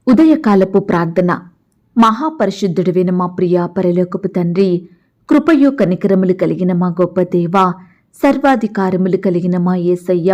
ఉదయకాలపు ప్రార్థన. మహాపరిశుద్ధుడైన మా ప్రియ పరలోకపు తండ్రి, కృపయు కనికరములు కలిగిన మా గొప్ప దేవా, సర్వాధికారములు కలిగిన మా యేసయ్య,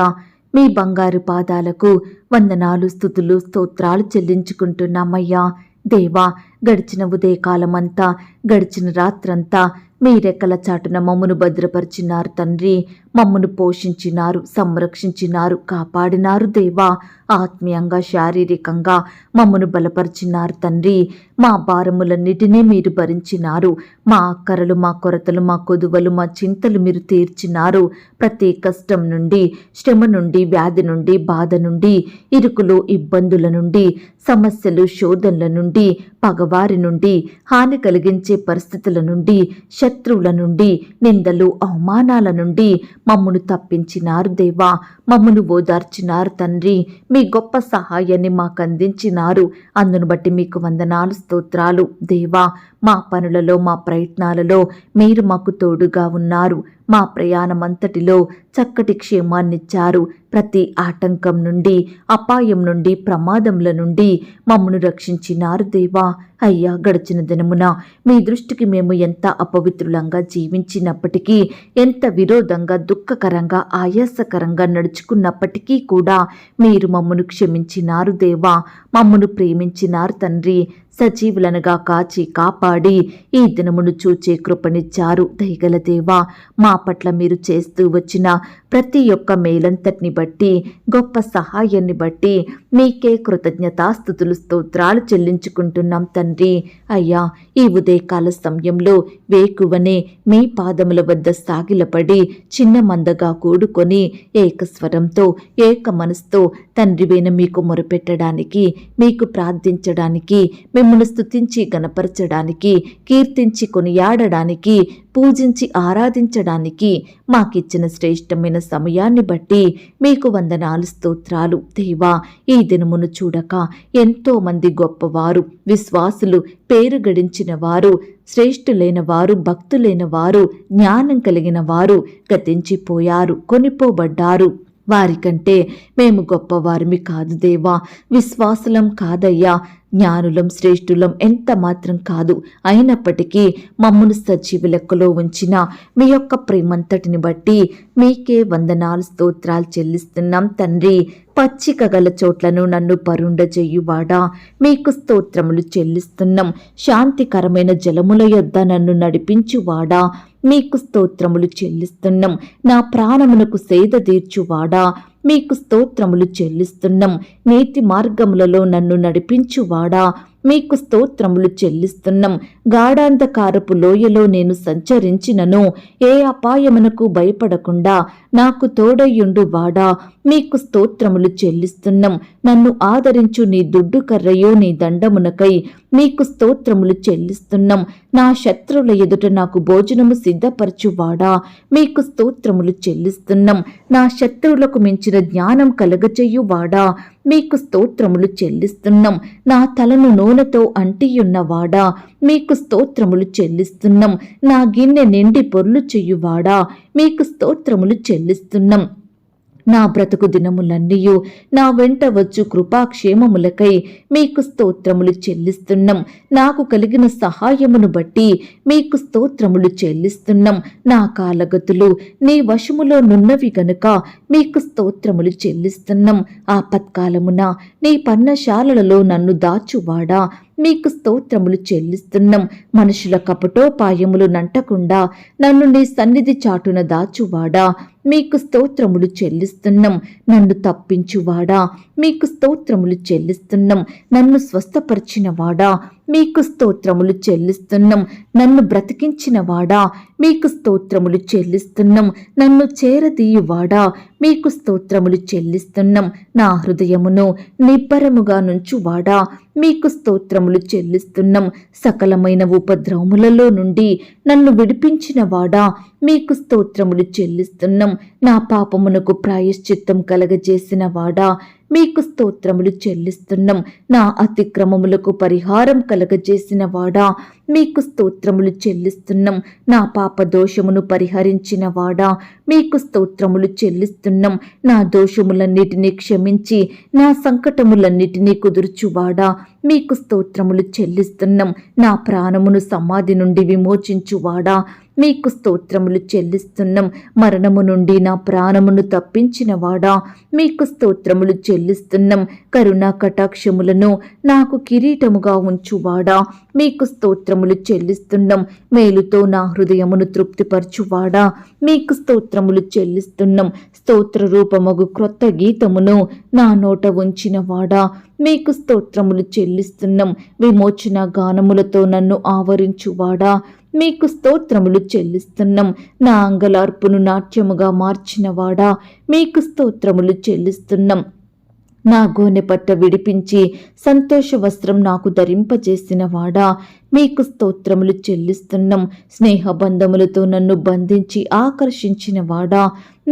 మీ బంగారు పాదాలకు వందనాలు, స్తుతులు, స్తోత్రాలు చెల్లించుకుంటున్నామయ్యా. దేవా, గడిచిన ఉదయకాలమంతా, గడిచిన రాత్రంతా మీ రెక్కల చాటున మమ్మను భద్రపరిచినారు తండ్రి. మమ్మను పోషించినారు, సంరక్షించినారు, కాపాడినారు దేవా. ఆత్మీయంగా, శారీరకంగా మమ్మను బలపరిచినారు తండ్రి. మా భారములన్నిటినీ మీరు భరించినారు. మా అక్కరలు, మా కొరతలు, మా కొదువలు, మా చింతలు మీరు తీర్చినారు. ప్రతి కష్టం నుండి, శ్రమ నుండి, వ్యాధి నుండి, బాధ నుండి, ఇరుకులు, ఇబ్బందుల నుండి, సమస్యలు, శోధనల నుండి, పగవారి నుండి, హాని కలిగించే పరిస్థితుల నుండి, శత్రువుల నుండి, నిందలు, అవమానాల నుండి మమ్మను తప్పించినారు దేవా. మమ్మను ఓదార్చినారు తండ్రి. మీ గొప్ప సహాయాన్ని మాకు అందించినారు. అందును బట్టి మీకు వందనాలు, స్తోత్రాలు దేవా. మా పనులలో, మా ప్రయత్నాలలో మీరు మాకు తోడుగా ఉన్నారు. మా ప్రయాణమంతటిలో చక్కటి క్షేమాన్నిచ్చారు. ప్రతి ఆటంకం నుండి, అపాయం నుండి, ప్రమాదముల నుండి మమ్మను రక్షించినారు దేవా. అయ్యా, గడిచిన దినమున మీ దృష్టికి మేము ఎంత అపవిత్రులంగా జీవించినప్పటికీ, ఎంత విరోధంగా, దుఃఖకరంగా, ఆయాసకరంగా నడుచుకున్నప్పటికీ కూడా మీరు మమ్మను క్షమించినారు దేవా. మమ్మను ప్రేమించినారు తండ్రి. సజీవులనుగా కాచి కాపాడి ఈ దినమును చూచే కృపనిచ్చారు దయగల దేవా. మా పట్ల మీరు చేస్తూ వచ్చిన ప్రతి ఒక్క మేలంతటిని బట్టి, గొప్ప సహాయాన్ని బట్టి మీకే కృతజ్ఞతాస్తుతులు, స్తోత్రాలు చెల్లించుకుంటున్నాం తండ్రి. అయ్యా, ఈ ఉదయకాల సమయంలో వేకువనే మీ పాదముల వద్ద సాగిలపడి చిన్న మందగా కూడుకొని ఏకస్వరంతో, ఏక మనసుతో తండ్రివైన మీకు మొరపెట్టడానికి, మీకు ప్రార్థించడానికి, మిమ్మల్ని స్తుతించి గణపరచడానికి, కీర్తించి కొనియాడడానికి, పూజించి ఆరాధించడానికి మాకిచ్చిన శ్రేష్టమైన సమయాన్ని బట్టి మీకు వందనాలు, స్తోత్రాలు దేవా. ఈ దినమును చూడక ఎంతో మంది గొప్పవారు, విశ్వాసులు, పేరు గడించిన వారు, శ్రేష్ఠులైన వారు, భక్తులైన వారు, జ్ఞానం కలిగిన వారు గతించిపోయారు, కొనిపోబడ్డారు. వారికంటే మేము గొప్పవారిమి కాదు దేవా. విశ్వాసులం కాదయ్యా, జ్ఞానులం, శ్రేష్ఠులం ఎంత మాత్రం కాదు. అయినప్పటికీ మమ్మను సజీవ లెక్కలో ఉంచిన మీ యొక్క ప్రేమంతటిని బట్టి మీకే వందనాలు, స్తోత్రాలు చెల్లిస్తున్నాం తండ్రి. పచ్చిక గల చోట్లను నన్ను పరుండజేయువాడా, మీకు స్తోత్రములు చెల్లిస్తున్నాం. శాంతికరమైన జలముల యొద్ద నన్ను నడిపించువాడా, మీకు స్తోత్రములు చెల్లిస్తున్నాం. నా ప్రాణమునకు సేద తీర్చువాడా, మీకు స్తోత్రములు చెల్లిస్తున్నాం. నీతి మార్గములలో నన్ను నడిపించువాడా, మీకు స్తోత్రములు చెల్లిస్తున్నాం. గాఢాంధకారపు లోయలో నేను సంచరించినను ఏ అపాయమునకు భయపడకుండా నాకు తోడయ్యుండు వాడా, మీకు స్తోత్రములు చెల్లిస్తున్నాం. నన్ను ఆదరించు నీ దుడ్డు కర్రయో నీ దండమునకై మీకు స్తోత్రములు చెల్లిస్తున్నాం. నా శత్రువుల ఎదుట నాకు భోజనము సిద్ధపరచువాడా, మీకు స్తోత్రములు చెల్లిస్తున్నాం. నా శత్రువులకు మించిన జ్ఞానం కలగజేయువాడా, మీకు స్తోత్రములు చెల్లిస్తున్నాం. నా తలను నూనెతో అంటియున్నవాడా, మీకు స్తోత్రములు చెల్లిస్తున్నాం. నా గిన్నె నిండి పొర్లు చెయ్యువాడా, మీకు స్తోత్రములు చెల్లిస్తున్నాం. నా బ్రతుకు దినములన్నీయు నా వెంట వచ్చు కృపాక్షేమములకై మీకు స్తోత్రములు చెల్లిస్తున్నాం. నాకు కలిగిన సహాయమును బట్టి మీకు స్తోత్రములు చెల్లిస్తున్నాం. నా కాలగతులు నీ వశములో నున్నవి గనుక మీకు స్తోత్రములు చెల్లిస్తున్నాం. ఆపత్కాలమున నీ పర్ణశాలలలో నన్ను దాచువాడా, మీకు స్తోత్రములు చెల్లిస్తున్నాం. మనుషుల కపటోపాయములు నంటకుండా నన్ను నీ సన్నిధి చాటున దాచువాడా, మీకు స్తోత్రములు చెల్లిస్తున్నాం. నన్ను తప్పించువాడా, మీకు స్తోత్రములు చెల్లిస్తున్నాం. నన్ను స్వస్థపరిచిన వాడా, మీకు స్తోత్రములు చెల్లిస్తున్నాం. నన్ను బ్రతికించిన వాడా, మీకు స్తోత్రములు చెల్లిస్తున్నాం. నన్ను చేరదీయువాడా, మీకు స్తోత్రములు చెల్లిస్తున్నాం. నా హృదయమును నిబ్బరముగా నుంచువాడా, మీకు స్తోత్రములు చెల్లిస్తున్నాం. సకలమైన ఉపద్రవములలో నుండి నన్ను విడిపించిన వాడా, మీకు స్తోత్రములు చెల్లిస్తున్నాం. నా పాపమునకు ప్రాయశ్చిత్తం కలగజేసిన వాడా, మీకు స్తోత్రములు చెల్లిస్తున్నాం. నా అతిక్రమములకు పరిహారం కలగజేసిన వాడా, మీకు స్తోత్రములు చెల్లిస్తున్నాం. నా పాప దోషమును పరిహరించిన వాడా, మీకు స్తోత్రములు చెల్లిస్తున్నాం. నా దోషములన్నిటినీ క్షమించి నా సంకటములన్నిటినీ కుదుర్చువాడా, మీకు స్తోత్రములు చెల్లిస్తున్నాం. నా ప్రాణమును సమాధి నుండి విమోచించువాడా, మీకు స్తోత్రములు చెల్లిస్తున్నాం. మరణము నుండి నా ప్రాణమును తప్పించిన వాడా, మీకు స్తోత్రములు చెల్లిస్తున్నాం. కరుణా కటాక్షములను నాకు కిరీటముగా ఉంచువాడా, మీకు స్తోత్రములు చెల్లిస్తున్నాం. మేలుతో నా హృదయమును తృప్తిపరచువాడా, మీకు స్తోత్రములు చెల్లిస్తున్నాం. స్తోత్ర రూపమగు క్రొత్త గీతమును నా నోట ఉంచిన వాడా, మీకు స్తోత్రములు చెల్లిస్తున్నాం. విమోచన గానములతో నన్ను ఆవరించువాడా, మీకు స్తోత్రములు చెల్లిస్తున్నాం. నా అంగలార్పును నాట్యముగా మార్చినవాడా, మీకు స్తోత్రములు చెల్లిస్తున్నాం. నా గోనె పట్ట విడిపించి సంతోష వస్త్రం నాకు ధరింపజేసిన వాడా, మీకు స్తోత్రములు చెల్లిస్తున్నాం. స్నేహబంధములతో నన్ను బంధించి ఆకర్షించిన వాడా,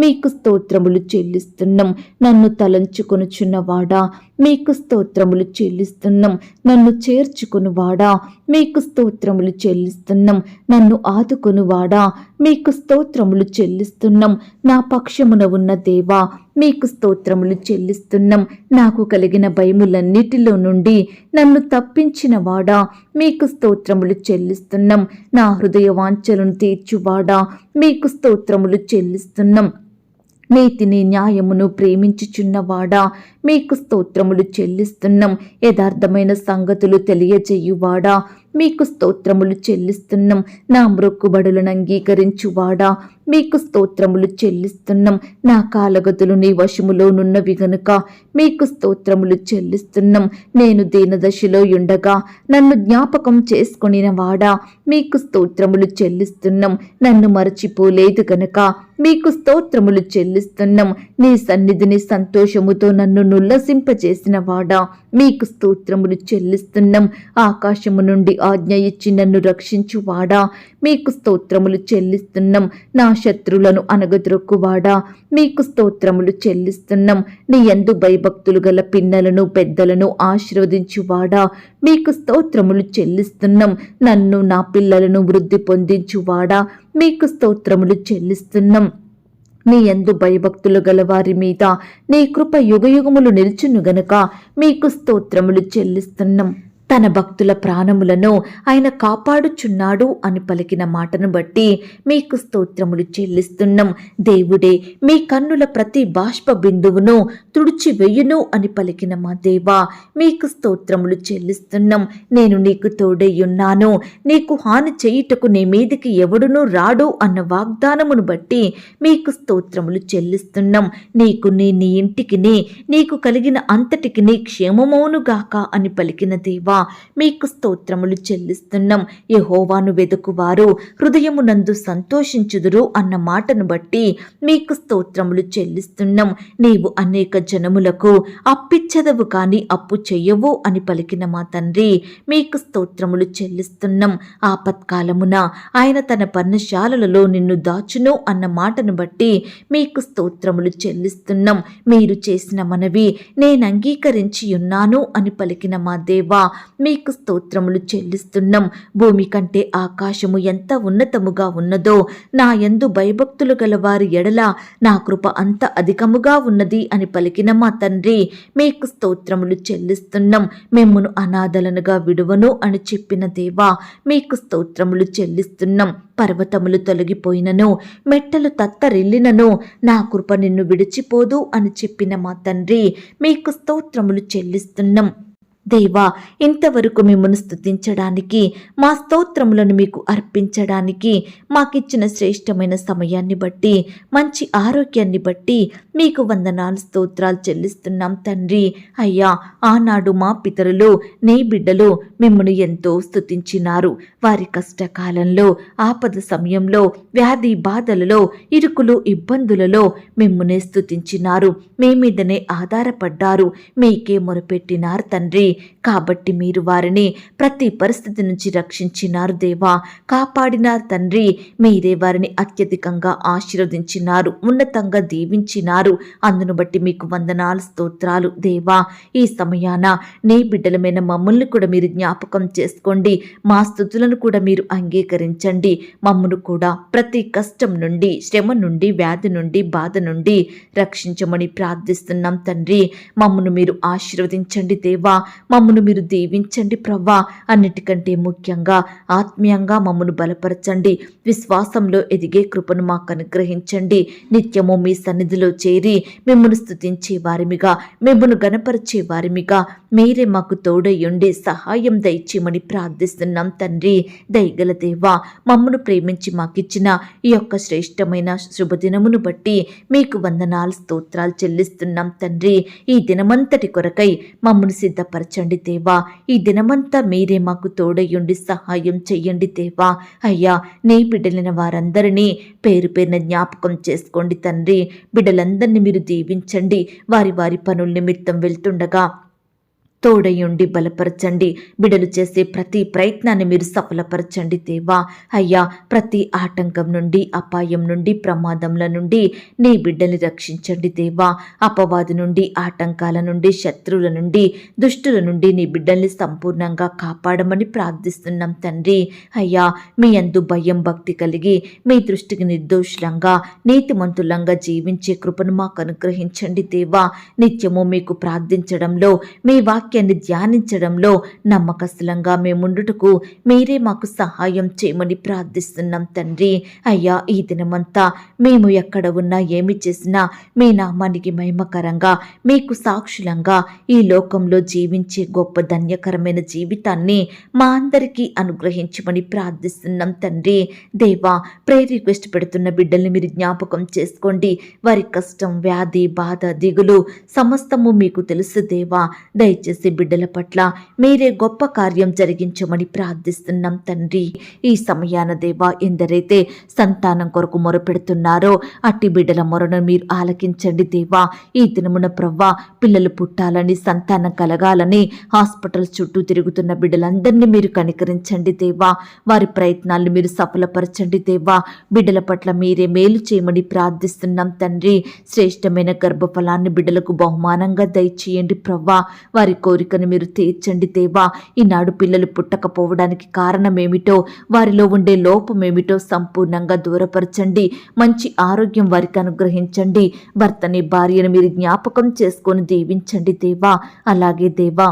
మీకు స్తోత్రములు చెల్లిస్తున్నాం. నన్ను తలంచుకొనుచున్నవాడా, మీకు స్తోత్రములు చెల్లిస్తున్నాం. నన్ను చేర్చుకునివాడా, మీకు స్తోత్రములు చెల్లిస్తున్నాం. నన్ను ఆదుకొనివాడా, మీకు స్తోత్రములు చెల్లిస్తున్నాం. నా పక్షమున ఉన్న దేవా, మీకు స్తోత్రములు చెల్లిస్తున్నాం. నాకు కలిగిన భయములన్నిటిలో నుండి నన్ను తప్పించిన వాడా, మీకు స్తోత్రములు చెల్లిస్తున్నాం. నా హృదయ వాంఛలను తీర్చువాడా, మీకు స్తోత్రములు చెల్లిస్తున్నాం. నీతిని న్యాయమును ప్రేమించుచున్నవాడా, మీకు స్తోత్రములు చెల్లిస్తున్నాం. యథార్థమైన సంగతులు తెలియజేయువాడా, మీకు స్తోత్రములు చెల్లిస్తున్నాం. నా మ్రొక్కుబడులను అంగీకరించువాడా, మీకు స్తోత్రములు చెల్లిస్తున్నాం. నా కాలగతులు నీ వశములోనున్నవి గనుక మీకు స్తోత్రములు చెల్లిస్తున్నాం. నేను దీనదశలో ఉండగా నన్ను జ్ఞాపకం చేసుకొనిన వాడా, మీకు స్తోత్రములు చెల్లిస్తున్నాం. నన్ను మరచిపోలేదు గనుక మీకు స్తోత్రములు చెల్లిస్తున్నాం. నీ సన్నిధిని సంతోషముతో నన్ను నుల్లసింపజేసిన వాడా, మీకు స్తోత్రములు చెల్లిస్తున్నాం. ఆకాశము నుండి ఆజ్ఞ ఇచ్చి నన్ను రక్షించువాడా, మీకు స్తోత్రములు చెల్లిస్తున్నాం. నా శత్రులను అనగద్రొక్కువాడా, మీకు స్తోత్రములు చెల్లిస్తున్నాం. నీ యందు భయభక్తులు గల పిన్నలను పెద్దలను ఆశీర్వదించువాడా, మీకు స్తోత్రములు చెల్లిస్తున్నాం. నన్ను నా పిల్లలను వృద్ధి పొందించువాడా, మీకు స్తోత్రములు చెల్లిస్తున్నాం. నీ యందు భయభక్తులు గల వారి మీద నీ కృప యుగయుగములు నిల్చును గనుక మీకు స్తోత్రములు చెల్లిస్తున్నాం. తన భక్తుల ప్రాణములను ఆయన కాపాడుచున్నాడు అని పలికిన మాటను బట్టి మీకు స్తోత్రములు చెల్లిస్తున్నాం. దేవుడే మీ కన్నుల ప్రతి బాష్ప బిందువును తుడిచివేయును అని పలికిన మా దేవా, మీకు స్తోత్రములు చెల్లిస్తున్నాం. నేను నీకు తోడయ్యున్నాను, నీకు హాని చేయుటకు నీ మీదికి ఎవడునూ రాడు అన్న వాగ్దానమును బట్టి మీకు స్తోత్రములు చెల్లిస్తున్నాం. నీకు నీ ఇంటికి నీకు కలిగిన అంతటికి నీ క్షేమమౌనుగాక అని పలికిన దేవా, మీకు స్తోత్రములు చెల్లిస్తున్నాం. యెహోవాను వెదుకువారు హృదయమునందు సంతోషించుదురు అన్న మాటను బట్టి మీకు స్తోత్రములు చెల్లిస్తున్నాం. నీవు అనేక జనములకు అప్పిచ్చదవు కాని అప్పు చెయ్యవు అని పలికిన మా తండ్రి, మీకు స్తోత్రములు చెల్లిస్తున్నాం. ఆపత్కాలమున ఆయన తన పర్ణశాలలలో నిన్ను దాచును అన్న మాటను బట్టి మీకు స్తోత్రములు చెల్లిస్తున్నాం. మీరు చేసిన మనవి నేను అంగీకరించి ఉన్నాను అని పలికిన మా దేవా, మీకు స్తోత్రములు చెల్లిస్తున్నాం. భూమి కంటే ఆకాశము ఎంత ఉన్నతముగా ఉన్నదో నా యందు భయభక్తులు గల వారి ఎడల నా కృప అంత అధికముగా ఉన్నది అని పలికిన మా తండ్రి, మీకు స్తోత్రములు చెల్లిస్తున్నాం. మిమ్మును అనాథలనుగా విడువను అని చెప్పిన దేవా, మీకు స్తోత్రములు చెల్లిస్తున్నాం. పర్వతములు తొలగిపోయినను మెట్టలు తత్తరిల్లినను నా కృప నిన్ను విడిచిపోదు అని చెప్పిన మా తండ్రి, మీకు స్తోత్రములు చెల్లిస్తున్నాం. దేవా, ఇంతవరకు మిమ్మల్ని స్తుతించడానికి, మా స్తోత్రములను మీకు అర్పించడానికి మాకిచ్చిన శ్రేష్టమైన సమయాన్ని బట్టి, మంచి ఆరోగ్యాన్ని బట్టి మీకు వందనాలు స్తోత్రాలు చెల్లిస్తున్నాం తండ్రి. అయ్యా, ఆనాడు మా పితరులు నీ బిడ్డలు మిమ్మల్ని ఎంతో స్తుతించినారు. వారి కష్టకాలంలో, ఆపద సమయంలో, వ్యాధి బాధలలో, ఇరుకులు ఇబ్బందులలో మిమ్మునే స్తుతించినారు. మీ మీదనే ఆధారపడ్డారు, మీకే మొరపెట్టినారు తండ్రి. కాబట్టి మీరు వారిని ప్రతి పరిస్థితి నుంచి రక్షించినారు దేవా, కాపాడినారు తండ్రి. మీరే వారిని అత్యధికంగా ఆశీర్వదించినారు, ఉన్నతంగా దీవించినారు. అందును బట్టి మీకు వందనాలు, స్తోత్రాలు దేవా. ఈ సమయాన నీ బిడ్డలమైన మమ్మల్ని కూడా మీరు జ్ఞాపకం చేసుకోండి. మా స్తుతులను కూడా మీరు అంగీకరించండి. మమ్మను కూడా ప్రతి కష్టం నుండి, శ్రమ నుండి, వ్యాధి నుండి, బాధ నుండి రక్షించమని ప్రార్థిస్తున్నాం తండ్రి. మమ్మను మీరు ఆశీర్వదించండి దేవా, మమ్మను మీరు దీవించండి ప్రవ్వా. అన్నిటికంటే ముఖ్యంగా ఆత్మీయంగా మమ్మను బలపరచండి. విశ్వాసంలో ఎదిగే కృపను మాకు అనుగ్రహించండి. నిత్యము మీ సన్నిధిలో చేరి మిమ్మను స్తుతించే వారిమిగా, మిమ్మను గణపరిచే వారిమిగా మీరే మాకు తోడయ్యుండి సహాయం దయచేయమని ప్రార్థిస్తున్నాం తండ్రి. దయగల దేవా, మమ్మను ప్రేమించి మాకిచ్చిన ఈ యొక్క శ్రేష్టమైన శుభదినమును బట్టి మీకు వందనాలు, స్తోత్రాలు చెల్లిస్తున్నాం తండ్రి. ఈ దినమంతటి కొరకై మమ్మను సిద్ధపరచండి దేవా. ఈ దినమంతా మీరే మాకు తోడయ్యుండి సహాయం చెయ్యండి దేవా. అయ్యా, నీ బిడ్డలైన వారందరినీ పేరు పేరున జ్ఞాపకం చేసుకోండి తండ్రి. బిడ్డలందరినీ మీరు దీవించండి. వారి వారి పనుల నిమిత్తం వెళ్తుండగా తోడయుండి బలపరచండి. బిడలు చేసే ప్రతి ప్రయత్నాన్ని మీరు సఫలపరచండి దేవా. అయ్యా, ప్రతి ఆటంకం నుండి, అపాయం నుండి, ప్రమాదంల నుండి నీ బిడ్డల్ని రక్షించండి దేవా. అపవాది నుండి, ఆటంకాల నుండి, శత్రువుల నుండి, దుష్టుల నుండి నీ బిడ్డల్ని సంపూర్ణంగా కాపాడమని ప్రార్థిస్తున్నాం తండ్రి. అయ్యా, మీ యందు భయం భక్తి కలిగి మీ దృష్టికి నిర్దోషులంగా, నీతిమంతులంగా జీవించే కృపను మాకు అనుగ్రహించండి దేవా. నిత్యము మీకు ప్రార్థించడంలో, మీ వాక్యాన్ని ధ్యానించడంలో నమ్మకస్తులంగా మేముండుటకు మీరే మాకు సహాయం చేయమని ప్రార్థిస్తున్నాం తండ్రి. అయ్యా, ఈ దినమంతా మేము ఎక్కడ ఉన్నా, ఏమి చేసినా మీ నామానికి మహిమకరంగా, మీకు సాక్షులంగా ఈ లోకంలో జీవించే గొప్ప ధన్యకరమైన జీవితాన్ని మా అందరికీ అనుగ్రహించమని ప్రార్థిస్తున్నాం తండ్రి. దేవా, ప్రేయర్ రిక్వెస్ట్ పెడుతున్న బిడ్డల్ని మీరు జ్ఞాపకం చేసుకోండి. వారి కష్టం, వ్యాధి, బాధ, దిగులు సమస్తము మీకు తెలుసు దేవా. దయచేసి బిడ్డల పట్ల మీరే గొప్ప కార్యం జరిగించమని ప్రార్థిస్తున్నాం తండ్రి. ఈ సమయాన దేవా, ఎందరైతే సంతానం కొరకు మొరపెడుతున్నారో అట్టి బిడ్డల మొరను మీరు ఆలకించండి దేవా. ఈ దినమున ప్రవ్వా, పిల్లలు పుట్టాలని, సంతానం కలగాలని హాస్పిటల్స్ చుట్టూ తిరుగుతున్న బిడ్డలందరినీ మీరు కనికరించండి దేవా. వారి ప్రయత్నాలను మీరు సఫలపరచండి దేవా. బిడ్డల పట్ల మీరే మేలు చేయమని ప్రార్థిస్తున్నాం తండ్రి. శ్రేష్టమైన గర్భఫలాన్ని బిడ్డలకు బహుమానంగా దయచేయండి ప్రవ్వా. వారి కోరికను మీరు తీర్చండి దేవా. ఈనాడు పిల్లలు పుట్టకపోవడానికి కారణమేమిటో, వారిలో ఉండే లోపమేమిటో సంపూర్ణంగా దూరపరచండి. మంచి ఆరోగ్యం వారికి అనుగ్రహించండి. భర్తని, భార్యను మీరు జ్ఞాపకం చేసుకొని దీవించండి దేవా. అలాగే దేవా,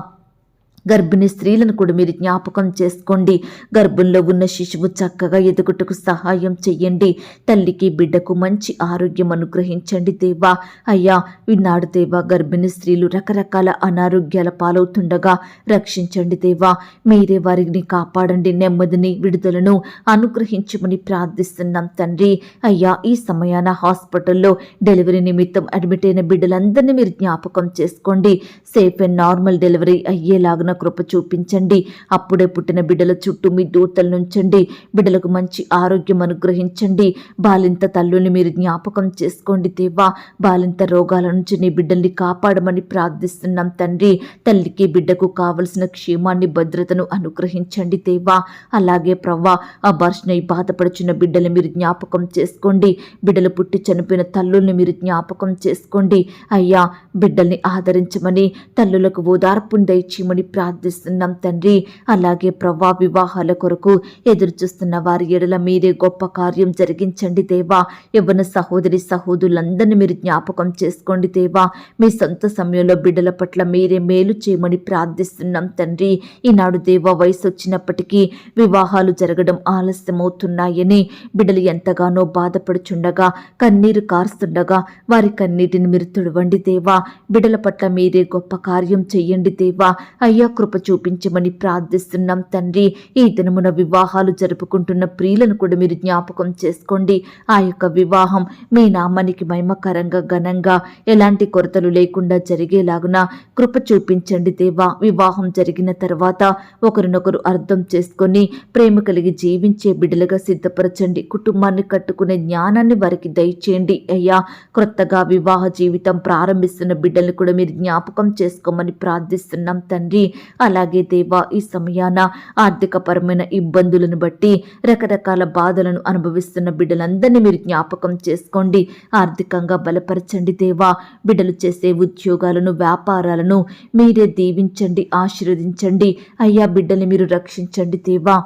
గర్భిణీ స్త్రీలను కూడా మీరు జ్ఞాపకం చేసుకోండి. గర్భంలో ఉన్న శిశువు చక్కగా ఎదుగుటకు సహాయం చెయ్యండి. తల్లికి, బిడ్డకు మంచి ఆరోగ్యం అనుగ్రహించండి దేవా. అయ్యా, ఈనాడు దేవా, గర్భిణీ స్త్రీలు రకరకాల అనారోగ్యాల పాలవుతుండగా రక్షించండి దేవా. మీరే వారిని కాపాడండి. నెమ్మదిని, విడుదలను అనుగ్రహించమని ప్రార్థిస్తున్నాం తండ్రి. అయ్యా, ఈ సమయాన హాస్పిటల్లో డెలివరీ నిమిత్తం అడ్మిట్ అయిన బిడ్డలందరినీ మీరు జ్ఞాపకం చేసుకోండి. సేఫ్ అండ్ నార్మల్ డెలివరీ అయ్యేలాగా కృప చూపించండి. అప్పుడే పుట్టిన బిడ్డల చుట్టూ మీ దూతలు నుంచండి. బిడ్డలకు మంచి ఆరోగ్యం అనుగ్రహించండి. బాలింత తల్లుల్ని మీరు జ్ఞాపకం చేసుకోండి దేవా. బాలింత రోగాల నుంచి నీ బిడ్డల్ని కాపాడమని ప్రార్థిస్తున్నాం తండ్రి. తల్లికి, బిడ్డకు కావలసిన క్షేమాన్ని, భద్రతను అనుగ్రహించండి దేవా. అలాగే ప్రవ్వా, ఆ బర్షనై బాధపడుచున్న బిడ్డలు మీరు జ్ఞాపకం చేసుకోండి. బిడ్డలు పుట్టి చనిపోయిన తల్లుల్ని మీరు జ్ఞాపకం చేసుకోండి. అయ్యా, బిడ్డల్ని ఆదరించమని, తల్లులకు ఓదార్పుని దయచేయమని ప్రార్థిస్తున్నాం తండ్రి. అలాగే ప్రవ్వా, వివాహాల కొరకు ఎదురు చూస్తున్న వారి ఎడల మీరే గొప్ప కార్యం జరిగించండి దేవా. యవ్వన సహోదరి సహోదరులందరినీ మీరు జ్ఞాపకం చేసుకోండి దేవా. మీ సొంత సమయంలో బిడ్డల పట్ల మీరే మేలు చేయమని ప్రార్థిస్తున్నాం తండ్రి. ఈనాడు దేవా, వయసు వచ్చినప్పటికీ వివాహాలు జరగడం ఆలస్యమవుతున్నాయని బిడ్డలు ఎంతగానో బాధపడుచుండగా, కన్నీరు కారుస్తుండగా వారి కన్నీటిని మీరు తుడవండి దేవా. బిడ్డల పట్ల మీరే గొప్ప కార్యం చెయ్యండి దేవా. అయ్యా, కృప చూపించమని ప్రార్థిస్తున్నాం తండ్రి. ఈ దినమున వివాహాలు జరుపుకుంటున్న ప్రియులను కూడా మీరు జ్ఞాపకం చేసుకోండి. ఆ యొక్క వివాహం మీ నామానికి మహిమకరంగా, ఘనంగా, ఎలాంటి కొరతలు లేకుండా జరిగేలాగున కృప చూపించండి దేవా. వివాహం జరిగిన తర్వాత ఒకరినొకరు అర్థం చేసుకొని ప్రేమ కలిగి జీవించే బిడ్డలుగా సిద్ధపరచండి. కుటుంబాన్ని కట్టుకునే జ్ఞానాన్ని వారికి దయచేయండి అయ్యా. క్రొత్తగా వివాహ జీవితం ప్రారంభిస్తున్న బిడ్డలను కూడా మీరు జ్ఞాపకం చేసుకోమని ప్రార్థిస్తున్నాం తండ్రి. అలాగే దేవా, ఈ సమయాన ఆర్థికపరమైన ఇబ్బందులను బట్టి రకరకాల బాధలను అనుభవిస్తున్న బిడ్డలందరినీ మీరు జ్ఞాపకం చేసుకోండి, ఆర్థికంగా బలపరచండి దేవా. బిడ్డలు చేసే ఉద్యోగాలను, వ్యాపారాలను మీరే దీవించండి, ఆశీర్వదించండి అయ్యా. బిడ్డల్ని మీరు రక్షించండి దేవా.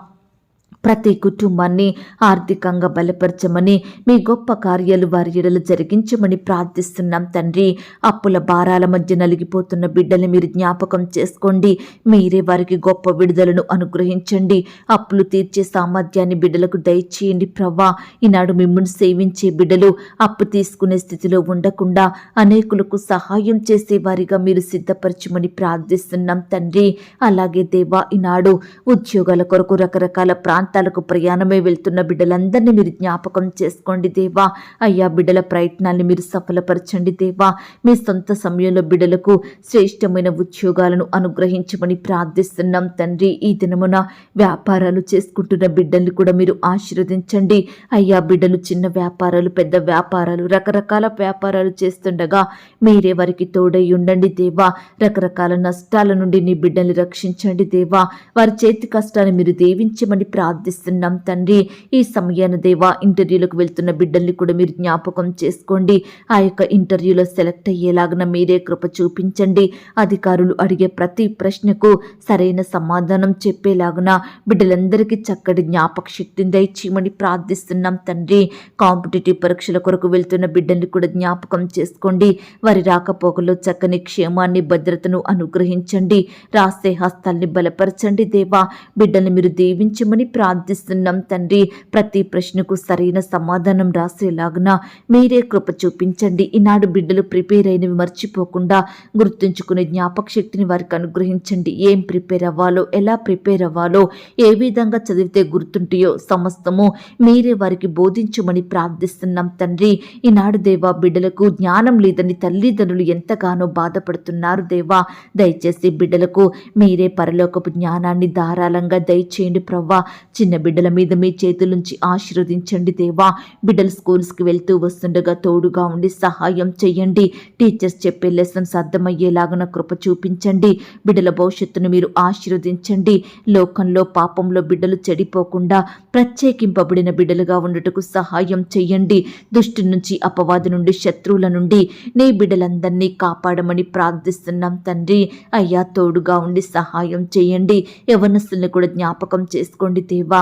ప్రతి కుటుంబాన్ని ఆర్థికంగా బలపరచమని, మీ గొప్ప కార్యాలు వారి ఎడల జరిగించమని ప్రార్థిస్తున్నాం తండ్రి. అప్పుల భారాల మధ్య నలిగిపోతున్న బిడ్డల్ని మీరు జ్ఞాపకం చేసుకోండి, మీరే వారికి గొప్ప విడుదలను అనుగ్రహించండి. అప్పులు తీర్చే సామర్థ్యాన్ని బిడ్డలకు దయచేయండి ప్రవ్వా. ఈనాడు మిమ్మల్ని సేవించే బిడ్డలు అప్పు తీసుకునే స్థితిలో ఉండకుండా అనేకులకు సహాయం చేసేవారిగా మీరు సిద్ధపరచమని ప్రార్థిస్తున్నాం తండ్రి. అలాగే దేవా, ఈనాడు ఉద్యోగాల కొరకు రకరకాల ప్రాంతాలకు ప్రయాణమే వెళ్తున్న బిడ్డలందరినీ మీరు జ్ఞాపకం చేసుకోండి దేవా. అయ్యా, బిడ్డల ప్రయత్నాన్ని మీరు సఫలపరచండి దేవా. మీ సొంత సమయంలో బిడ్డలకు శ్రేష్టమైన ఉద్యోగాలను అనుగ్రహించమని ప్రార్థిస్తున్నాం తండ్రి. ఈ దినమున వ్యాపారాలు చేసుకుంటున్న బిడ్డల్ని కూడా మీరు ఆశీర్వదించండి అయ్యా. బిడ్డలు చిన్న వ్యాపారాలు, పెద్ద వ్యాపారాలు, రకరకాల వ్యాపారాలు చేస్తుండగా మీరే వారికి తోడై ఉండండి దేవా. రకరకాల నష్టాల నుండి నీ బిడ్డల్ని రక్షించండి దేవా. వారి చేతి కష్టాన్ని మీరు దీవించమని ప్రార్థిస్తున్నాం తండ్రి. ఈ సమయాన దేవా, ఇంటర్వ్యూలకు వెళ్తున్న బిడ్డల్ని కూడా మీరు జ్ఞాపకం చేసుకోండి. ఆ యొక్క ఇంటర్వ్యూలో సెలెక్ట్ అయ్యేలాగా మీరే కృప చూపించండి. అధికారులు అడిగే ప్రతి ప్రశ్నకు సరైన సమాధానం చెప్పేలాగున బిడ్డలందరికీ చక్కటి జ్ఞాపక శక్తిని దయచేయమని ప్రార్థిస్తున్నాం తండ్రి. కాంపిటేటివ్ పరీక్షల కొరకు వెళ్తున్న బిడ్డల్ని కూడా జ్ఞాపకం చేసుకోండి. వారి రాకపోకల్లో చక్కని క్షేమాన్ని, భద్రతను అనుగ్రహించండి. రాసే హస్తాల్ని బలపరచండి దేవా. బిడ్డల్ని మీరు దీవించమని ప్రార్థిస్తున్నాం తండ్రి. ప్రతి ప్రశ్నకు సరైన సమాధానం రాసేలాగున మీరే కృప చూపించండి. ఈనాడు బిడ్డలు ప్రిపేర్ అయినవి మర్చిపోకుండా గుర్తుంచుకునే జ్ఞాపక శక్తిని వారికి అనుగ్రహించండి. ఏం ప్రిపేర్ అవ్వాలో, ఎలా ప్రిపేర్ అవ్వాలో, ఏ విధంగా చదివితే గుర్తుంటాయో సమస్తము మీరే వారికి బోధించమని ప్రార్థిస్తున్నాం తండ్రి. ఈనాడు దేవా, బిడ్డలకు జ్ఞానం లేదని తల్లిదండ్రులు ఎంతగానో బాధపడుతున్నారు దేవా. దయచేసి బిడ్డలకు మీరే పరలోకపు జ్ఞానాన్ని ధారాళంగా దయచేయండి ప్రవ్వా. చిన్న బిడ్డల మీద మీ చేతుల నుంచి ఆశీర్వదించండి దేవా. బిడ్డలు స్కూల్స్కి వెళ్తూ వస్తుండగా తోడుగా ఉండి సహాయం చేయండి. టీచర్స్ చెప్పే లెసన్స్ అర్థమయ్యేలాగా కృప చూపించండి. బిడ్డల భవిష్యత్తును మీరు ఆశీర్వదించండి. లోకంలో, పాపంలో బిడ్డలు చెడిపోకుండా ప్రత్యేకింపబడిన బిడ్డలుగా ఉండటకు సహాయం చేయండి. దుష్టు నుంచి, అపవాది నుండి, శత్రువుల నుండి నీ బిడ్డలందరినీ కాపాడమని ప్రార్థిస్తున్నాం తండ్రి. అయ్యా, తోడుగా ఉండి సహాయం చేయండి. యవ్వనస్తుల్ని కూడా జ్ఞాపకం చేసుకోండి దేవా.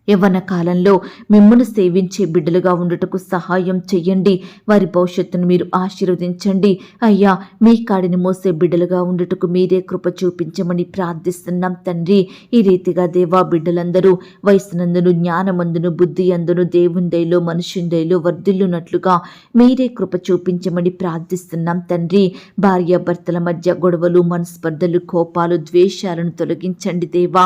యవ్వన కాలంలో మిమ్మల్ని సేవించే బిడ్డలుగా ఉండటకు సహాయం చెయ్యండి. వారి భవిష్యత్తును మీరు ఆశీర్వదించండి అయ్యా. మీ కాడిని మోసే బిడ్డలుగా ఉండటకు మీరే కృప చూపించమని ప్రార్థిస్తున్నాం తండ్రి. ఈ రీతిగా దేవా, బిడ్డలందరూ వయసునందును, జ్ఞానమందును, బుద్ధి అందును దేవుని దయలో, మనుషుని దయలో వర్ధిల్లునట్లుగా మీరే కృప చూపించమని ప్రార్థిస్తున్నాం తండ్రి. భార్యాభర్తల మధ్య గొడవలు, మనస్పర్ధలు, కోపాలు, ద్వేషాలను తొలగించండి దేవా.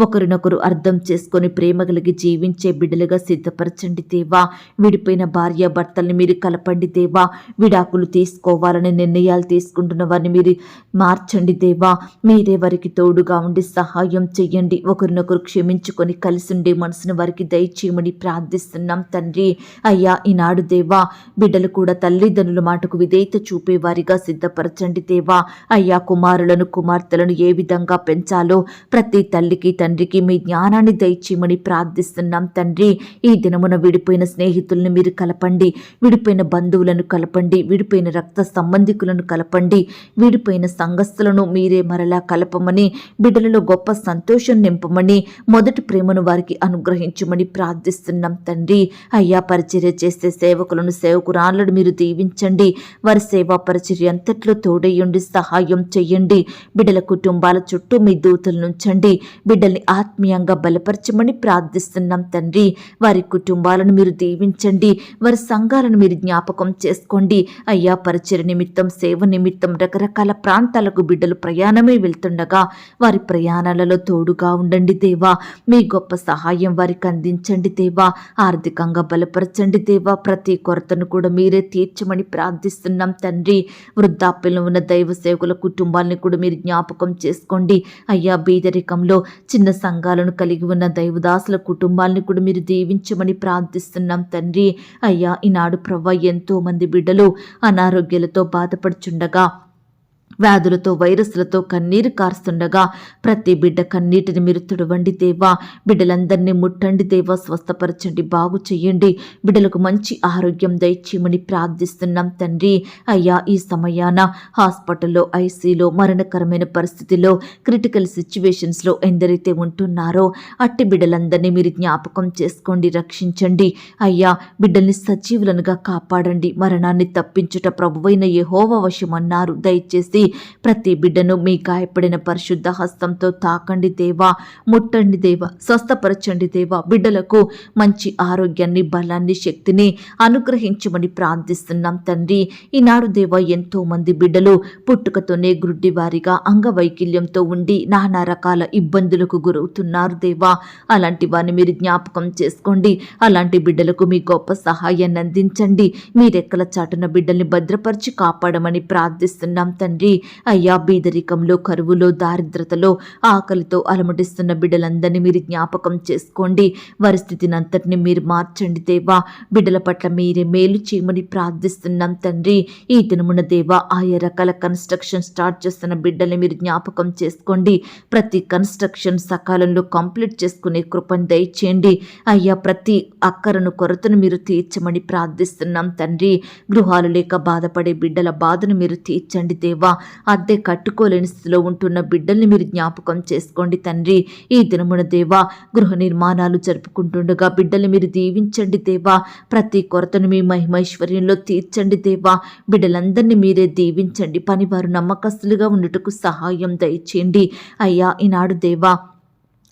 ఒకరినొకరు అర్థం చేసుకొని ప్రేమ కలిగి జీవించే బిడ్డలుగా సిద్ధపరచండి దేవా. విడిపోయిన భార్యాభర్తల్ని మీరు కలపండి దేవా. విడాకులు తీసుకోవాలని నిర్ణయాలు తీసుకుంటున్న వారిని మీరు మార్చండి దేవా. మీరే వారికి తోడుగా ఉండి సహాయం చెయ్యండి. ఒకరినొకరు క్షమించుకొని కలిసి ఉండే మనసును వారికి దయచేయమని ప్రార్థిస్తున్నాం తండ్రి. అయ్యా, ఈనాడు దేవా, బిడ్డలు కూడా తల్లిదండ్రుల మాటకు విధేయత చూపేవారిగా సిద్ధపరచండి దేవా. అయ్యా, కుమారులను, కుమార్తెలను ఏ విధంగా పెంచాలో ప్రతి తల్లికి, తండ్రికి మీ జ్ఞానాన్ని దయచేయమని ప్రార్థిస్తున్నాం తండ్రి. ఈ దినమున విడిపోయిన స్నేహితులను మీరు కలపండి. విడిపోయిన బంధువులను కలపండి. విడిపోయిన రక్త సంబంధికులను కలపండి. విడిపోయిన సంఘస్థులను మీరే మరలా కలపమని, బిడ్డలలో గొప్ప సంతోషం నింపమని, మొదటి ప్రేమను వారికి అనుగ్రహించమని ప్రార్థిస్తున్నాం తండ్రి. అయ్యా, పరిచర్య చేసే సేవకులను, సేవకురాళ్లను మీరు దీవించండి. వారి సేవా పరిచర్య అంతట్లో తోడయ్యుండి సహాయం చెయ్యండి. బిడ్డల కుటుంబాల చుట్టూ మీ దూతలను ఉంచండి. బిడ్డల్ని ఆత్మీయంగా బలపరచమని ప్రార్థిస్తున్నాం తండ్రి. వారి కుటుంబాలను మీరు దీవించండి. వారి సంఘాలను మీరు జ్ఞాపకం చేసుకోండి అయ్యా. పరిచర్య నిమిత్తం, సేవ నిమిత్తం రకరకాల ప్రాంతాలకు బిడ్డలు ప్రయాణమే వెళ్తుండగా వారి ప్రయాణాలలో తోడుగా ఉండండి దేవా. మీ గొప్ప సహాయం వారికి అందించండి దేవా. ఆర్థికంగా బలపరచండి దేవా. ప్రతి కొరతను కూడా మీరే తీర్చమని ప్రార్థిస్తున్నాం తండ్రి. వృద్ధాప్యంలో ఉన్న దైవ సేవకుల కుటుంబాలను కూడా మీరు జ్ఞాపకం చేసుకోండి అయ్యా. బీదరికంలో చిన్న సంఘాలను కలిగి ఉన్న దైవదాసుల కుటుంబాలను కూడా మీరు దీవించమని ప్రార్థిస్తున్నాం తండ్రి. అయ్యా, ఈనాడు ప్రవ్వ ఎంతో మంది బిడ్డలు అనారోగ్యాలతో బాధపడుచుండగా వ్యాధులతో వైరస్లతో కన్నీరు కారుస్తుండగా ప్రతి బిడ్డ కన్నీటిని మీరు తుడవండి దేవా. బిడ్డలందరినీ ముట్టండి దేవా, స్వస్థపరచండి, బాగు చెయ్యండి. బిడ్డలకు మంచి ఆరోగ్యం దయచేయమని ప్రార్థిస్తున్నాం తండ్రి. అయ్యా, ఈ సమయాన హాస్పిటల్లో, ఐసీలో, మరణకరమైన పరిస్థితిలో, క్రిటికల్ సిచ్యువేషన్స్లో ఎందరైతే ఉంటున్నారో అట్టి బిడ్డలందరినీ మీరు జ్ఞాపకం చేసుకోండి, రక్షించండి. అయ్యా, బిడ్డల్ని సజీవులనుగా కాపాడండి. మరణాన్ని తప్పించుట ప్రభువైన యెహోవా వశమన్నారు. దయచేసి ప్రతి బిడ్డను మీ గాయపడిన పరిశుద్ధ హస్తంతో తాకండి దేవా, ముట్టండి దేవా, స్వస్థపరచండి దేవా. బిడ్డలకు మంచి ఆరోగ్యాన్ని, బలాన్ని, శక్తిని అనుగ్రహించమని ప్రార్థిస్తున్నాం తండ్రి. ఈనాడు దేవా, ఎంతో మంది బిడ్డలు పుట్టుకతోనే గ్రుడ్డివారిగా అంగవైకల్యంతో ఉండి నానా రకాల ఇబ్బందులకు గురవుతున్నారు దేవా. అలాంటి వారిని మీరు జ్ఞాపకం చేసుకోండి. అలాంటి బిడ్డలకు మీ గొప్ప సహాయాన్ని అందించండి. మీ రెక్కల చాటున బిడ్డల్ని భద్రపరిచి కాపాడమని ప్రార్థిస్తున్నాం తండ్రి. అయ్యా, బీదరికంలో, కరువులో, దారిద్రతలో, ఆకలితో అలమటిస్తున్న బిడ్డలందరినీ మీరు జ్ఞాపకం చేసుకోండి. వారి స్థితిని అంతటిని మీరు మార్చండి దేవా. బిడ్డల పట్ల మీరే మేలు చేయమని ప్రార్థిస్తున్నాం తండ్రి. ఈ దినమున దేవా, ఆయా రకాల కన్స్ట్రక్షన్ స్టార్ట్ చేస్తున్న బిడ్డల్ని మీరు జ్ఞాపకం చేసుకోండి. ప్రతి కన్స్ట్రక్షన్ సకాలంలో కంప్లీట్ చేసుకునే కృపను దయచేయండి. అయ్యా, ప్రతి అక్కరను, కొరతను మీరు తీర్చమని ప్రార్థిస్తున్నాం తండ్రి. గృహాలు లేక బాధపడే బిడ్డల బాధను మీరు తీర్చండి దేవా. అద్దె కట్టుకోలేని స్థితిలో ఉంటున్న బిడ్డల్ని మీరు జ్ఞాపకం చేసుకోండి తండ్రి. ఈ దినమున దేవా, గృహ నిర్మాణాలు జరుపుకుంటుండగా బిడ్డల్ని మీరు దీవించండి దేవా. ప్రతి కొరతను మీ మహిమైశ్వర్యంలో తీర్చండి దేవా. బిడ్డలందరినీ మీరే దీవించండి. పనివారు నమ్మకస్తులుగా ఉండుటకు సహాయం దయచేయండి. అయ్యా, ఈనాడు దేవా,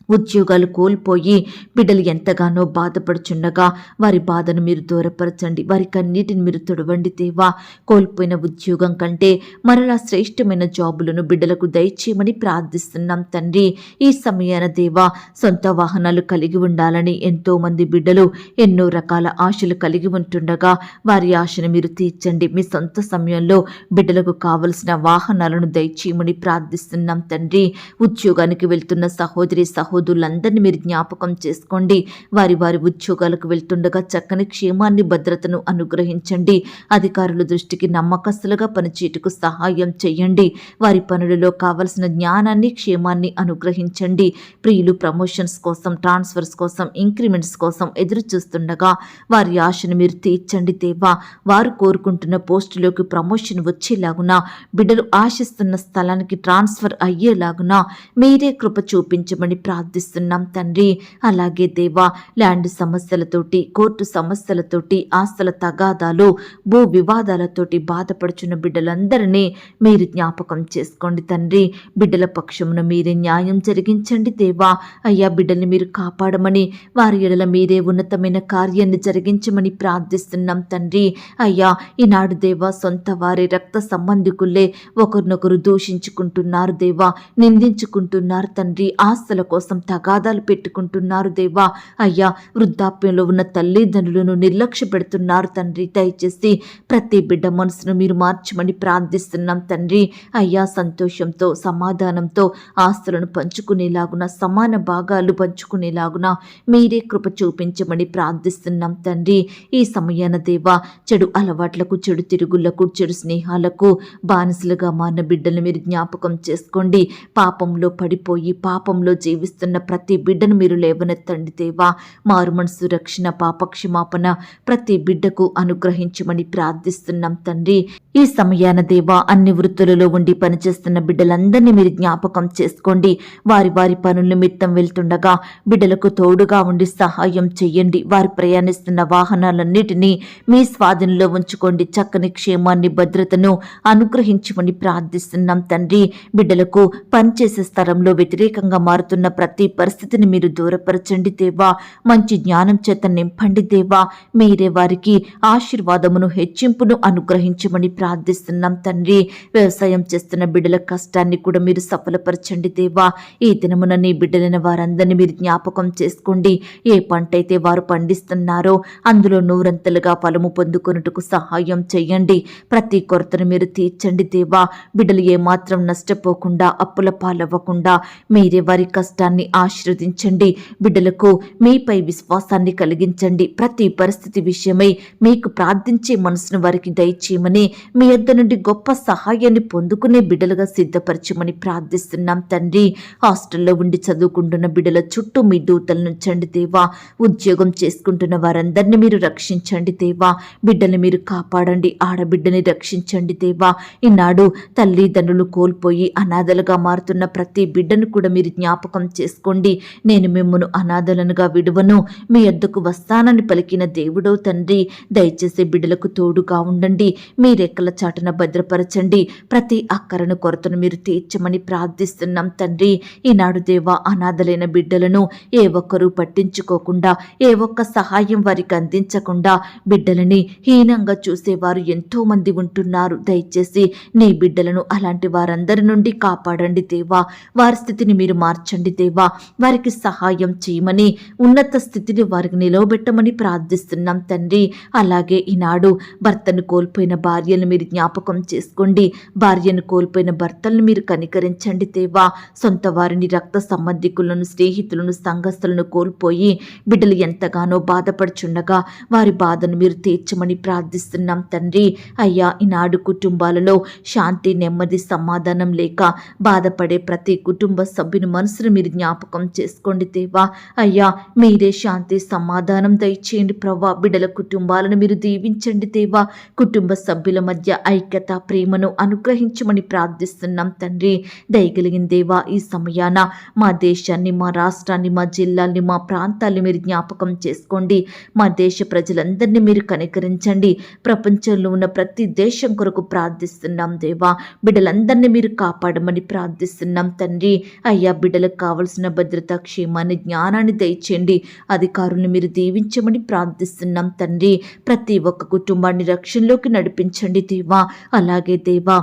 ఉద్యోగాలు కోల్పోయి బిడ్డలు ఎంతగానో బాధపడుచుండగా వారి బాధను మీరు దూరపరచండి. వారి కన్నీటిని మీరు తుడవండి దేవా. కోల్పోయిన ఉద్యోగం కంటే మరలా శ్రేష్టమైన జాబులను బిడ్డలకు దయచేయమని ప్రార్థిస్తున్నాం తండ్రి. ఈ సమయాన దేవా, సొంత వాహనాలు కలిగి ఉండాలని ఎంతో మంది బిడ్డలు ఎన్నో రకాల ఆశలు కలిగి ఉంటుండగా వారి ఆశను మీరు తీర్చండి. మీ సొంత సమయంలో బిడ్డలకు కావలసిన వాహనాలను దయచేయమని ప్రార్థిస్తున్నాం తండ్రి. ఉద్యోగానికి వెళ్తున్న సహోదరి సహోదరులందరినీ మీరు జ్ఞాపకం చేసుకోండి. వారి వారి ఉద్యోగాలకు వెళ్తుండగా చక్కని క్షేమాన్ని, భద్రతను అనుగ్రహించండి. అధికారుల దృష్టికి నమ్మకస్తులుగా పనిచేయటకు సహాయం చేయండి. వారి పనులలో కావలసిన జ్ఞానాన్ని, క్షేమాన్ని అనుగ్రహించండి. ప్రియులు ప్రమోషన్స్ కోసం, ట్రాన్స్ఫర్స్ కోసం, ఇంక్రిమెంట్స్ కోసం ఎదురు చూస్తుండగా వారి ఆశను మీరు తీర్చండి దేవా. వారు కోరుకుంటున్న పోస్టులోకి ప్రమోషన్ వచ్చేలాగున, బిడ్డలు ఆశిస్తున్న స్థలానికి ట్రాన్స్ఫర్ అయ్యేలాగున మీరే కృప చూపించమని ప్రార్థిస్తున్నాం తండ్రి. అలాగే దేవా, ల్యాండ్ సమస్యలతోటి, కోర్టు సమస్యలతోటి, ఆస్తుల తగాదాలు, భూ వివాదాలతోటి బాధపడుచున్న బిడ్డలందరినీ మీరు జ్ఞాపకం చేసుకోండి తండ్రి. బిడ్డల పక్షమున మీరే న్యాయం జరిగించండి దేవా. అయ్యా, బిడ్డల్ని మీరు కాపాడమని, వారి ఎడల మీరే ఉన్నతమైన కార్యాన్ని జరిగించమని ప్రార్థిస్తున్నాం తండ్రి. అయ్యా, ఈనాడు దేవా, సొంత వారి రక్త సంబంధికులే ఒకరినొకరు దూషించుకుంటున్నారు దేవా, నిందించుకుంటున్నారు తండ్రి. ఆస్తుల కోసం తగాదాలు పెట్టుకుంటున్నారు దేవా. అయ్యా, వృద్ధాప్యంలో ఉన్న తల్లిదండ్రులను నిర్లక్ష్య పెడుతున్నారు తండ్రి. దయచేసి ప్రతి బిడ్డ మనసును మీరు మార్చమని ప్రార్థిస్తున్నాం తండ్రి. అయ్యా, సంతోషంతో, సమాధానంతో ఆస్తులను పంచుకునేలాగున, సమాన భాగాలు పంచుకునేలాగున మీరే కృప చూపించమని ప్రార్థిస్తున్నాం తండ్రి. ఈ సమయాన దేవా, చెడు అలవాట్లకు, చెడు తిరుగుళ్లకు, చెడు స్నేహాలకు బానిసలుగా మారిన బిడ్డలు మీరు జ్ఞాపకం చేసుకోండి. పాపంలో పడిపోయి పాపంలో జీవిస్తున్న ప్రతి బిడ్డను మీరు లేవనెత్తండి దేవా. మారు మనసు, రక్షణ, పాపక్షమాపణ ప్రతి బిడ్డకు అనుగ్రహించమని ప్రార్థిస్తున్నాం తండ్రి. ఈ సమయాన దేవా, అన్ని వృత్తులలో ఉండి పనిచేస్తున్న బిడ్డలందరినీ మీరు జ్ఞాపకం చేసుకోండి. వారి వారి పనుల నిమిత్తం వెళ్తుండగా బిడ్డలకు తోడుగా ఉండి సహాయం చెయ్యండి. వారు ప్రయాణిస్తున్న వాహనాలన్నిటినీ మీ స్వాధీనంలో ఉంచుకోండి. చక్కని క్షేమాన్ని, భద్రతను అనుగ్రహించమని ప్రార్థిస్తున్నాం తండ్రి. బిడ్డలకు పనిచేసే స్థలంలో వ్యతిరేకంగా మారుతున్న ప్రతి పరిస్థితిని మీరు దూరపరచండి దేవా. మంచి జ్ఞానం చేత నింపండి దేవా. మీరే వారికి ఆశీర్వాదమును, హెచ్చింపును అనుగ్రహించమని ప్రార్థిస్తున్నాం తండ్రి. వ్యవసాయం చేస్తున్న బిడ్డల కష్టాన్ని కూడా మీరు సఫలపరచండి దేవా. ఈ దినమున నీ బిడ్డలైన వారందరినీ మీరు జ్ఞాపకం చేసుకోండి. ఏ పంట అయితే వారు పండిస్తున్నారో అందులో నూరంతలుగా ఫలము పొందుకొనుటకు సహాయం చేయండి. ప్రతి కొరతను మీరు తీర్చండి దేవా. బిడ్డలు ఏమాత్రం నష్టపోకుండా, అప్పుల పాలవ్వకుండా మీరే వారి కష్టాన్ని, కుటుంబాన్ని ఆశీర్వదించండి. బిడ్డలకు మీపై విశ్వాసాన్ని కలిగించండి. ప్రతి పరిస్థితి విషయమై మీకు ప్రార్థించే మనసును వారికి దయచేయమని, మీ యొద్ద నుండి గొప్ప సహాయాన్ని పొందుకునే బిడ్డలుగా సిద్ధపరచమని ప్రార్థిస్తున్నాం తండ్రి. హాస్టల్లో ఉండి చదువుకుంటున్న బిడ్డల చుట్టూ మీ దూతలు నుంచండి దేవా. ఉద్యోగం చేసుకుంటున్న వారందరినీ మీరు రక్షించండి దేవా. బిడ్డల్ని మీరు కాపాడండి. ఆడబిడ్డని రక్షించండి దేవా. ఈనాడు తల్లిదండ్రులు కోల్పోయి అనాథలుగా మారుతున్న ప్రతి బిడ్డను కూడా మీరు జ్ఞాపకం చేసుకోండి. నేను మిమ్మును అనాథలనుగా విడువను, మీ యొద్దకు వస్తానని పలికిన దేవుడో తండ్రి. దయచేసి బిడ్డలకు తోడుగా ఉండండి. మీ రెక్కల చాటున భద్రపరచండి. ప్రతి అక్కరను కొరతను మీరు తీర్చమని ప్రార్థిస్తున్నాం తండ్రి. ఈనాడు దేవా, అనాథలైన బిడ్డలను ఏ ఒక్కరూ పట్టించుకోకుండా, ఏ ఒక్క సహాయం వారికి అందించకుండా బిడ్డలని హీనంగా చూసేవారు ఎంతో మంది ఉంటున్నారు. దయచేసి నీ బిడ్డలను అలాంటి వారందరి నుండి కాపాడండి దేవా. వారి స్థితిని మీరు మార్చండి దేవా. వారికి సహాయం చేయమని, ఉన్నత స్థితిని వారికి నిలవబెట్టమని ప్రార్థిస్తున్నాం తండ్రి. అలాగే ఈనాడు భర్తను కోల్పోయిన భార్యను మీరు జ్ఞాపకం చేసుకోండి. భార్యను కోల్పోయిన భర్తలను మీరు కనికరించండి దేవా. సొంత వారిని, రక్త సంబంధికులను, స్నేహితులను, సంఘస్థులను కోల్పోయి బిడ్డలు ఎంతగానో బాధపడుచుండగా వారి బాధను మీరు తీర్చమని ప్రార్థిస్తున్నాం తండ్రి. అయ్యా, ఈనాడు కుటుంబాలలో శాంతి, నెమ్మది, సమాధానం లేక బాధపడే ప్రతి కుటుంబ సభ్యుని మనసును మీరు జ్ఞాపకం చేసుకోండి దేవా. అయ్యా, మీరే శాంతి, సమాధానం దయచేయండి ప్రభా. బిడ్డల కుటుంబాలను మీరు దీవించండి దేవా. కుటుంబ సభ్యుల మధ్య ఐక్యత, ప్రేమను అనుగ్రహించమని ప్రార్థిస్తున్నాం తండ్రి. దయగలిగిన దేవా, ఈ సమయాన మా దేశాన్ని, మా రాష్ట్రాన్ని, మా జిల్లాల్ని, మా ప్రాంతాల్ని మీరు జ్ఞాపకం చేసుకోండి. మా దేశ ప్రజలందరినీ మీరు కనికరించండి. ప్రపంచంలో ఉన్న ప్రతి దేశం కొరకు ప్రార్థిస్తున్నాం దేవా. బిడ్డలందరినీ మీరు కాపాడమని ప్రార్థిస్తున్నాం తండ్రి. అయ్యా, బిడ్డలకు కావలసిన భద్రత, క్షేమాన్ని, జ్ఞానాన్ని దయచేయండి. అధికారులను మీరు దీవించమని ప్రార్థిస్తున్నాం తండ్రి. ప్రతి ఒక్క కుటుంబాన్ని రక్షణలోకి నడిపించండి దేవా. అలాగే దేవా,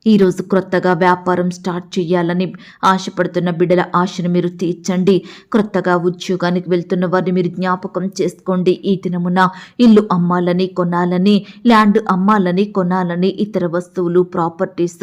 ఈరోజు క్రొత్తగా వ్యాపారం స్టార్ట్ చేయాలని ఆశపడుతున్న బిడ్డల ఆశను మీరు తీర్చండి. క్రొత్తగా ఉద్యోగానికి వెళ్తున్న వారిని మీరు జ్ఞాపకం చేసుకోండి. ఈ దినమున ఇల్లు అమ్మాలని, కొనాలని, ల్యాండ్ అమ్మాలని, కొనాలని, ఇతర వస్తువులు, ప్రాపర్టీస్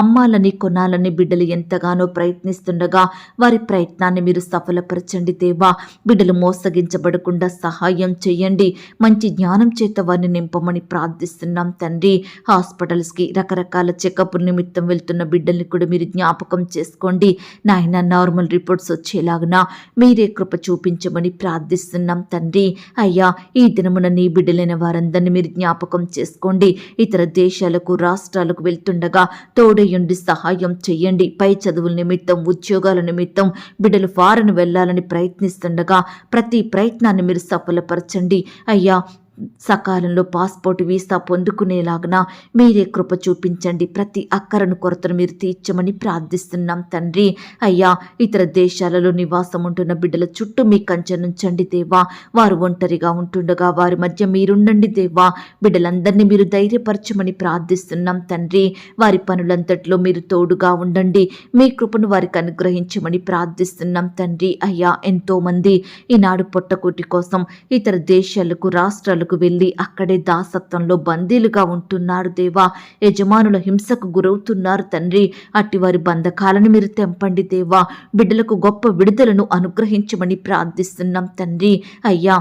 అమ్మాలని, కొనాలని బిడ్డలు ఎంతగానో ప్రయత్నిస్తుండగా వారి ప్రయత్నాన్ని మీరు సఫలపరచండి దేవా. బిడ్డలు మోసగించబడకుండా సహాయం చేయండి. మంచి జ్ఞానం చేత వారిని నింపమని ప్రార్థిస్తున్నాం తండ్రి. హాస్పిటల్స్కి, రకరకాల చెకప్ నిమిత్తం వెళ్తున్న బిడ్డల్ని కూడా మీరు జ్ఞాపకం చేసుకోండి. నాయన, నార్మల్ రిపోర్ట్స్ వచ్చేలాగున మీరే కృప చూపించమని ప్రార్థిస్తున్నాం తండ్రి. అయ్యా, ఈ దినమున నీ బిడ్డలైన వారందరినీ మీరు జ్ఞాపకం చేసుకోండి. ఇతర దేశాలకు, రాష్ట్రాలకు వెళ్తుండగా తోడయుండి సహాయం చేయండి. పై చదువుల నిమిత్తం, ఉద్యోగాల నిమిత్తం బిడ్డలు ఫారెన్ వెళ్ళాలని ప్రయత్నిస్తుండగా ప్రతి ప్రయత్నాన్ని మీరు సఫలపరచండి. అయ్యా, సకాలంలో పాస్పోర్ట్, వీసా పొందుకునేలాగన మీరే కృప చూపించండి. ప్రతి అక్కరను, కొరతను మీరు తీర్చమని ప్రార్థిస్తున్నాం తండ్రి. అయ్యా, ఇతర దేశాలలో నివాసం ఉంటున్న బిడ్డల చుట్టూ మీ కంచె నుంచండి దేవా. వారు ఒంటరిగా ఉంటుండగా వారి మధ్య మీరుండండి దేవా. బిడ్డలందరినీ మీరు ధైర్యపరచమని ప్రార్థిస్తున్నాం తండ్రి. వారి పనులంతట్లో మీరు తోడుగా ఉండండి. మీ కృపను వారికి అనుగ్రహించమని ప్రార్థిస్తున్నాం తండ్రి. అయ్యా, ఎంతోమంది ఈనాడు పొట్టకూటి కోసం ఇతర దేశాలకు, రాష్ట్రాలకు వెళ్ళి అక్కడే దాసత్వంలో బందీలుగా ఉంటున్నారు దేవా. యజమానుల హింసకు గురవుతున్నారు తండ్రి. అట్టి వారి బంధకాలను మీరు తెంపండి దేవా. బిడ్డలకు గొప్ప విడుదలను అనుగ్రహించమని ప్రార్థిస్తున్నాం తండ్రి. అయ్యా,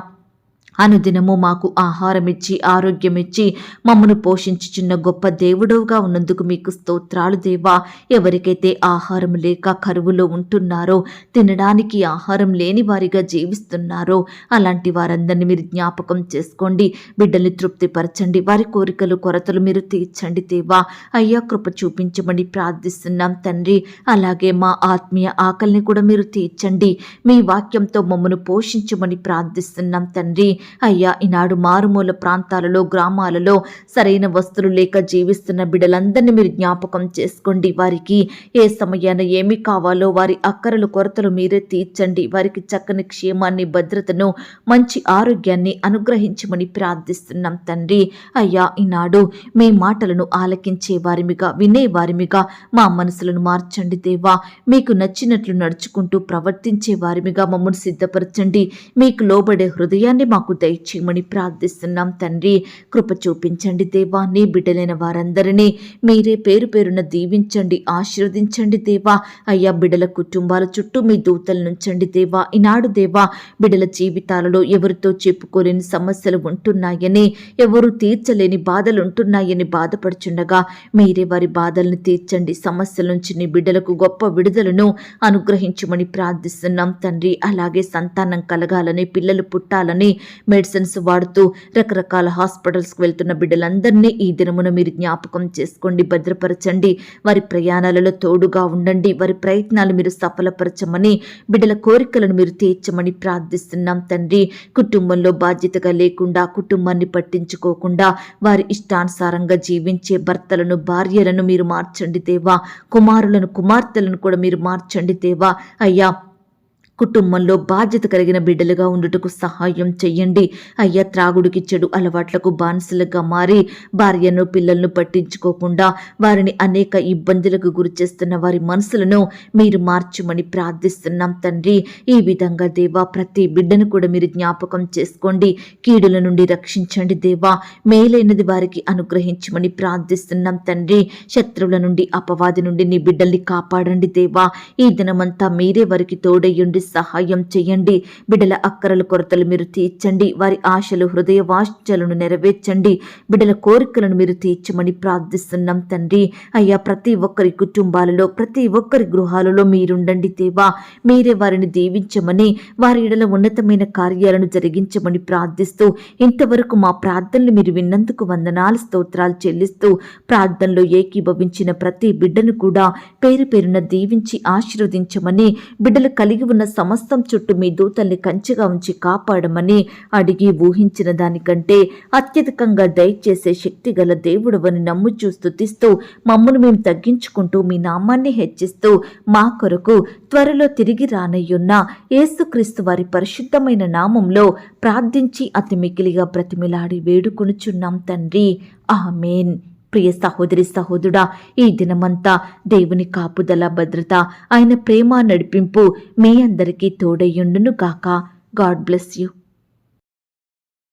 అనుదినము మాకు ఆహారం ఇచ్చి, ఆరోగ్యం ఇచ్చి, మమ్మను పోషించుచున్న గొప్ప దేవుడవుగా ఉన్నందుకు మీకు స్తోత్రాలు దేవా. ఎవరికైతే ఆహారం లేక కరువులో ఉంటున్నారో, తినడానికి ఆహారం లేని వారిగా జీవిస్తున్నారో అలాంటి వారందరినీ మీరు జ్ఞాపకం చేసుకోండి. బిడ్డల్ని తృప్తిపరచండి. వారి కోరికలు, కొరతలు మీరు తీర్చండి దేవా. అయ్యా, కృప చూపించమని ప్రార్థిస్తున్నాం తండ్రి. అలాగే మా ఆత్మీయ ఆకలిని కూడా మీరు తీర్చండి. మీ వాక్యంతో మమ్మను పోషించమని ప్రార్థిస్తున్నాం తండ్రి. అయ్యా, ఈనాడు మారుమూల ప్రాంతాలలో, గ్రామాలలో సరైన వస్తువులు లేక జీవిస్తున్న బిడ్డలందరినీ మీరు జ్ఞాపకం చేసుకోండి. వారికి ఏ సమయాన ఏమి కావాలో వారి అక్కరలు, కొరతలు మీరే తీర్చండి. వారికి చక్కని క్షేమాన్ని, భద్రతను, మంచి ఆరోగ్యాన్ని అనుగ్రహించమని ప్రార్థిస్తున్నాం తండ్రి. అయ్యా, ఈనాడు మీ మాటలను ఆలకించే వారిమిగా, వినే వారిమిగా మా మనసులను మార్చండి దేవా. మీకు నచ్చినట్లు నడుచుకుంటూ ప్రవర్తించే వారిమిగా మమ్మల్ని సిద్ధపరచండి. మీకు లోబడే హృదయాన్ని మాకు దయచేయమని ప్రార్థిస్తున్నాం తండ్రి. కృప చూపించండి దేవా. నీ బిడ్డలైన వారందరినీ మీరే పేరు పేరున దీవించండి, ఆశీర్వదించండి దేవా. అయ్యా, బిడ్డల కుటుంబాల చుట్టూ మీ దూతలు నుంచండి దేవా. ఈనాడు దేవా, బిడ్డల జీవితాలలో ఎవరితో చెప్పుకోలేని సమస్యలు ఉంటున్నాయని, ఎవరు తీర్చలేని బాధలు ఉంటున్నాయని బాధపడుచుండగా మీరే వారి బాధలను తీర్చండి. సమస్యల నుంచి నీ బిడ్డలకు గొప్ప విడుదలను అనుగ్రహించమని ప్రార్థిస్తున్నాం తండ్రి. అలాగే సంతానం కలగాలని, పిల్లలు పుట్టాలని మెడిసిన్స్ వాడుతూ రకరకాల హాస్పిటల్స్కి వెళ్తున్న బిడ్డలందరినీ ఈ దినమున మీరు జ్ఞాపకం చేసుకోండి, భద్రపరచండి. వారి ప్రయాణాలలో తోడుగా ఉండండి. వారి ప్రయత్నాలు మీరు సఫలపరచమని, బిడ్డల కోరికలను మీరు తీర్చమని ప్రార్థిస్తున్నాం తండ్రి. కుటుంబంలో బాధ్యతగా లేకుండా, కుటుంబాన్ని పట్టించుకోకుండా వారి ఇష్టానుసారంగా జీవించే భర్తలను, భార్యలను మీరు మార్చండి దేవా. కుమారులను, కుమార్తెలను కూడా మీరు మార్చండి దేవా. అయ్యా, కుటుంబంలో బాధ్యత కలిగిన బిడ్డలుగా ఉండుటకు సహాయం చెయ్యండి. అయ్యా, త్రాగుడికి, చెడు అలవాట్లకు బానిసలుగా మారి భార్యను, పిల్లలను పట్టించుకోకుండా వారిని అనేక ఇబ్బందులకు గురి చేస్తున్న వారి మనసులను మీరు మార్చమని ప్రార్థిస్తున్నాం తండ్రి. ఈ విధంగా దేవా, ప్రతి బిడ్డను కూడా మీరు జ్ఞాపకం చేసుకోండి. కీడుల నుండి రక్షించండి దేవా. మేలైనది వారికి అనుగ్రహించమని ప్రార్థిస్తున్నాం తండ్రి. శత్రువుల నుండి, అపవాది నుండి నీ బిడ్డల్ని కాపాడండి దేవా. ఈ దినమంతా మీరే వారికి తోడయ్యుండి సహాయం చేయండి. బిడ్డల అక్కరల కొరతలు మీరు తీర్చండి. వారి ఆశలు, హృదయ వాంఛలను నెరవేర్చండి. బిడ్డల కోరికలను మీరు తీర్చమని ప్రార్థిస్తున్నాం తండ్రి. అయ్యా, ప్రతి ఒక్కరి కుటుంబాలలో, ప్రతి ఒక్కరి గృహాలలో మీరుండండి దేవా. మీరే వారిని దీవించమని, వారి ఎడల ఉన్నతమైన కార్యాలను జరిగించమని ప్రార్థిస్తూ, ఇంతవరకు మా ప్రార్థనలు మీరు విన్నందుకు వందనాలు, స్తోత్రాలు చెల్లిస్తూ, ప్రార్థనలో ఏకీభవించిన ప్రతి బిడ్డను కూడా పేరు పేరున దీవించి ఆశీర్వదించమని, బిడ్డలు కలిగి ఉన్న సమస్తం చుట్టూ మీ దూతల్ని కంచెగా ఉంచి కాపాడమని అడిగి ఊహించిన దానికంటే అత్యధికంగా దయచేసే శక్తి గల దేవుడవని నమ్ముచూ స్తుతిస్తూ, మమ్మను మేము తగ్గించుకుంటూ మీ నామాన్ని హెచ్చిస్తూ, మా కొరకు త్వరలో తిరిగి రానయ్యున్న యేసుక్రీస్తు వారి పరిశుద్ధమైన నామంలో ప్రార్థించి అతి మికిలిగా బ్రతిమిలాడి వేడుకొనుచున్నాం తండ్రి. ఆమేన్. ప్రియ సహోదరి, సహోదరుడా, ఈ దినమంతా దేవుని కాపుదల, భద్రత, ఆయన ప్రేమ, నడిపింపు మీ అందరికీ తోడయ్యుండును గాక. God bless you.